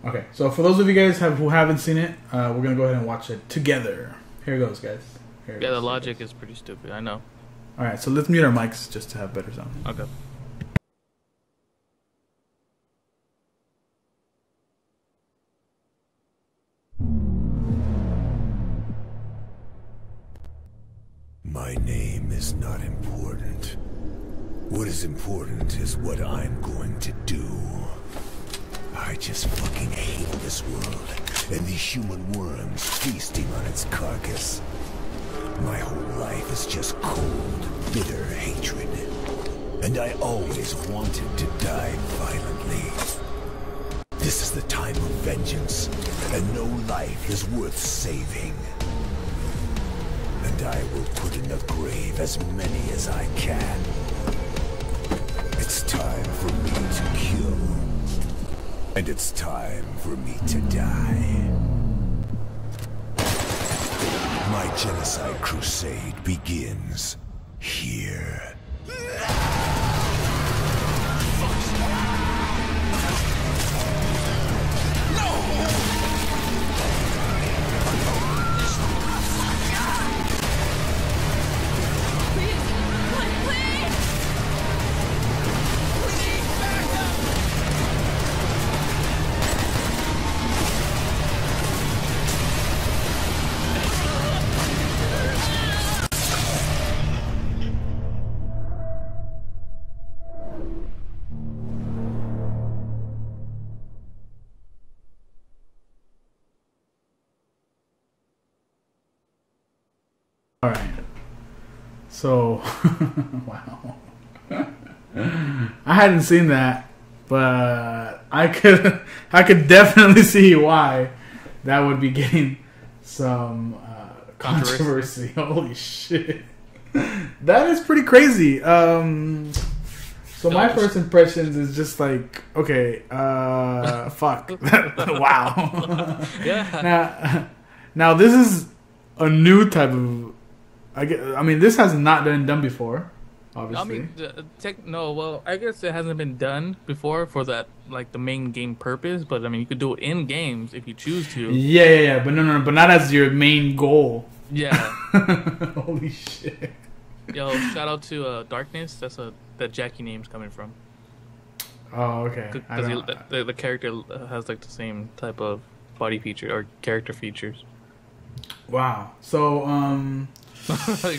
Okay, so for those of you guys who haven't seen it, we're gonna go ahead and watch it together. Here goes, guys. Yeah, the logic is pretty stupid. I know. All right, so let's mute our mics just to have better sound. Okay. My name is not important. What is important is what I'm going to do. I just fucking hate this world and these human worms feasting on its carcass. My whole life is just cold, bitter hatred. And I always wanted to die violently. This is the time of vengeance, and no life is worth saving. And I will put in the grave as many as I can. It's time for me to kill. And it's time for me to die. My genocide crusade begins here. All right. So, wow. I hadn't seen that, but I could definitely see why that would be getting some controversy. Holy shit. That is pretty crazy. So my first impressions is just like, okay, fuck. Wow. Yeah. Now this is a new type of. I mean, this has not been done before. Obviously. I mean, well, I guess it hasn't been done before for that, like the main game purpose. But I mean, you could do it in games if you choose to. Yeah. But no, but not as your main goal. Yeah. Holy shit. Yo, shout out to Darkness. That's that Jackie name's coming from. Oh, okay. Because the character has like the same type of body feature or character features. Wow. So,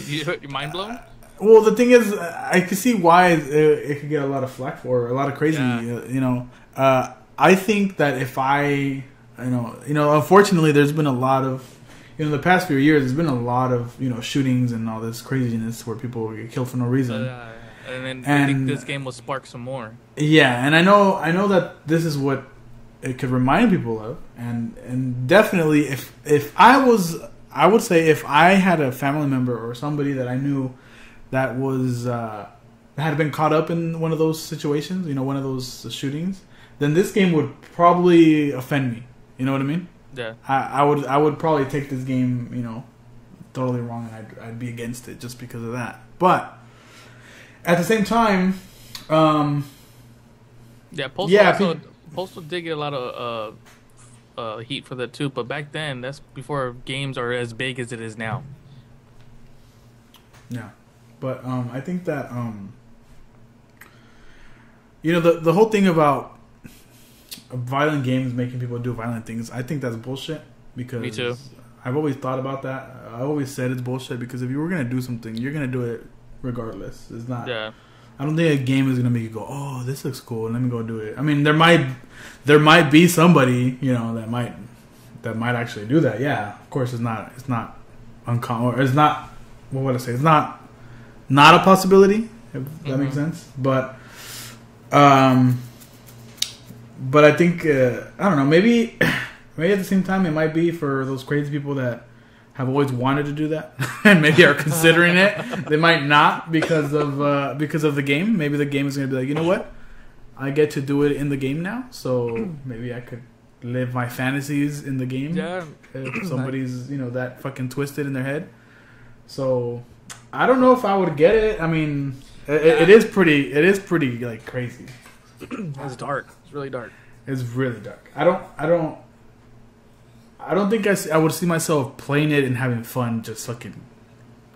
you mind blown? Well, the thing is, I can see why it could get a lot of flack for a lot of crazy. Yeah. I think that if unfortunately, there's been a lot of, the past few years, there's been a lot of, shootings and all this craziness where people get killed for no reason. And I think this game will spark some more. Yeah, and I know that this is what it could remind people of, and definitely if I would say if I had a family member or somebody that I knew that was had been caught up in one of those situations, one of those shootings, then this game would probably offend me. You know what I mean? Yeah. I would probably take this game, totally wrong, and I'd be against it just because of that. But at the same time, Postal did get a lot of heat for that too, but back then, that's before games are as big as it is now. Yeah, but I think that the whole thing about violent games making people do violent things, I think that's bullshit. Because me too. I've always thought about that. I always said it's bullshit because if you were gonna do something, you're gonna do it regardless. It's not. Yeah. I don't think a game is gonna make you go, "Oh, this looks cool. Let me go do it." I mean, there might be somebody, that might actually do that. Yeah, of course, it's not uncommon. Or it's not. What would I say? It's not a possibility. If that makes sense. But I think I don't know. Maybe at the same time, it might be for those crazy people that have always wanted to do that and maybe are considering it. They might not because of the game. Maybe the game is going to be like, you know what? I get to do it in the game now, so maybe I could live my fantasies in the game. Yeah. If somebody's that fucking twisted in their head. So I don't know if I would get it. I mean, it is pretty like crazy. It's dark. It's really dark. It's really dark. I don't think I would see myself playing it and having fun, just fucking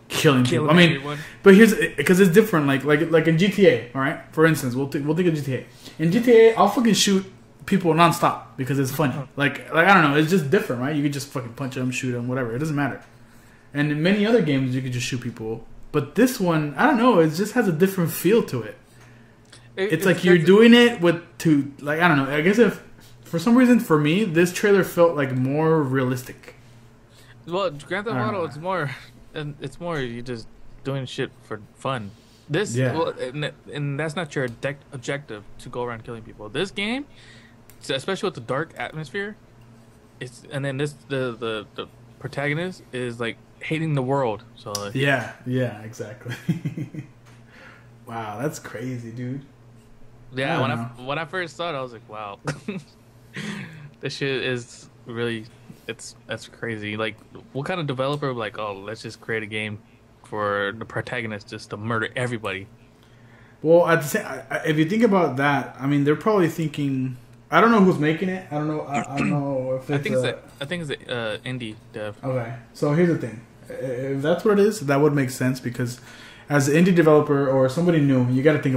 killing people. I mean, everyone. But here's because it's different. Like in GTA, all right. For instance, we'll think of GTA. In GTA, I'll fucking shoot people nonstop because it's funny. Like I don't know, it's just different, right? You could just fucking punch them, shoot them, whatever. It doesn't matter. And in many other games, you could just shoot people. But this one, I don't know. It just has a different feel to it. It's like you're doing it I don't know. I guess if for some reason for me, this trailer felt like more realistic. Well, Grand Theft Auto, it's more you just doing shit for fun. Well, and that's not your objective to go around killing people. This game, especially with the dark atmosphere, the protagonist is like hating the world. So yeah, exactly. Wow, that's crazy, dude. Yeah, when I first saw it, I was like, wow, this shit is really that's crazy. Like, what kind of developer like, oh, let's just create a game for the protagonist just to murder everybody? Well, at the same, if you think about that, I mean, they're probably thinking. I don't know who's making it. I don't know. I don't know if it's I think it's indie dev. Okay, so here's the thing. If that's what it is, that would make sense because as an indie developer or somebody new, you got to think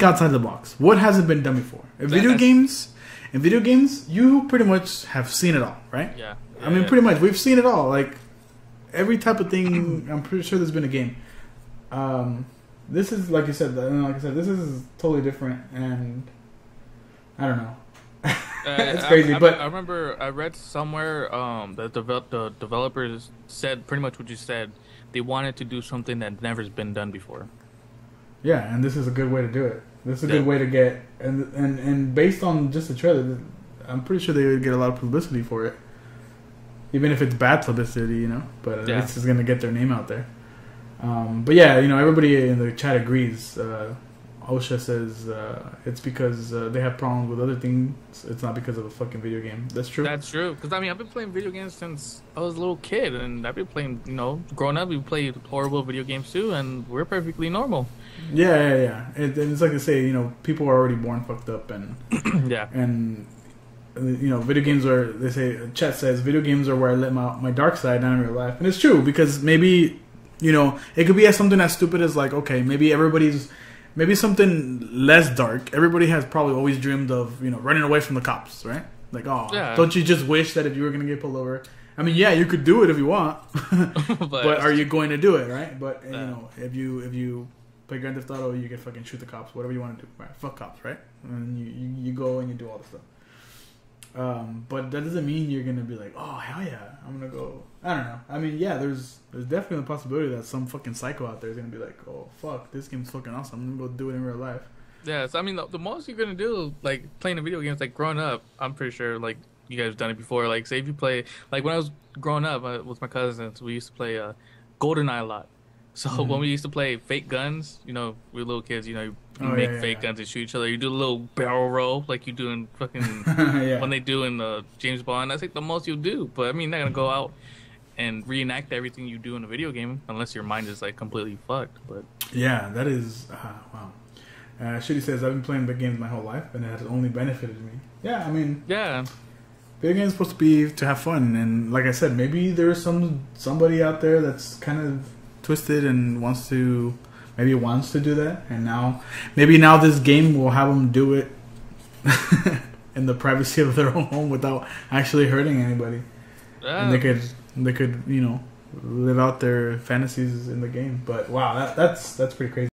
outside the box. What hasn't been done before? In video games, you pretty much have seen it all, right? Yeah. I mean, pretty much we've seen it all. Like every type of thing. I'm pretty sure there's been a game. This is like you said. This is totally different, and I don't know. It's crazy, but I remember I read somewhere that the developers said pretty much what you said. They wanted to do something that never's been done before. Yeah, and this is a good way to do it. This is a good way to get and based on just the trailer, I'm pretty sure they would get a lot of publicity for it, even if it's bad publicity, you know. But at least it's gonna get their name out there. But yeah, you know, everybody in the chat agrees. OSHA says it's because they have problems with other things. It's not because of a fucking video game. That's true. That's true. Because, I mean, I've been playing video games since I was a little kid. And I've been playing, you know, growing up, we played horrible video games too. And we're perfectly normal. Yeah. And it's like they say, you know, people are already born fucked up. And yeah. And, you know, video games are, they say, chat says, video games are where I let my dark side down in real life. And it's true because maybe, you know, it could be something as stupid as like, okay, maybe something less dark. Everybody has probably always dreamed of, you know, running away from the cops, right? Like, don't you just wish that if you were going to get pulled over? I mean, yeah, you could do it if you want, but are you going to do it, right? But you know, if you play Grand Theft Auto, you can fucking shoot the cops, whatever you want to do, right? Fuck cops, right? And you go and you do all this stuff. But that doesn't mean you're gonna be like, oh hell yeah, I'm gonna go. I don't know. I mean, yeah, there's definitely a possibility that some fucking psycho out there is gonna be like, oh fuck, this game's fucking awesome. I'm gonna go do it in real life. Yeah, so I mean, the most you're gonna do, like playing a video games, like growing up, I'm pretty sure like you guys have done it before. Like, say if you play, like when I was growing up with my cousins, we used to play GoldenEye a lot. So when we used to play fake guns, you know, we were little kids, you know, you make fake guns and shoot each other. You do a little barrel roll like you do in fucking when they do in James Bond. That's like the most you'll do. But I mean, you're not gonna go out and reenact everything you do in a video game unless your mind is like completely fucked. But yeah, that is wow. Shitty says I've been playing big games my whole life and it has only benefited me. Yeah, I mean, yeah. Video games are supposed to be to have fun, and like I said, maybe there's somebody out there that's kind of twisted and wants to do that, and now this game will have them do it in the privacy of their own home without actually hurting anybody. And they could you know live out their fantasies in the game. But wow, that's pretty crazy.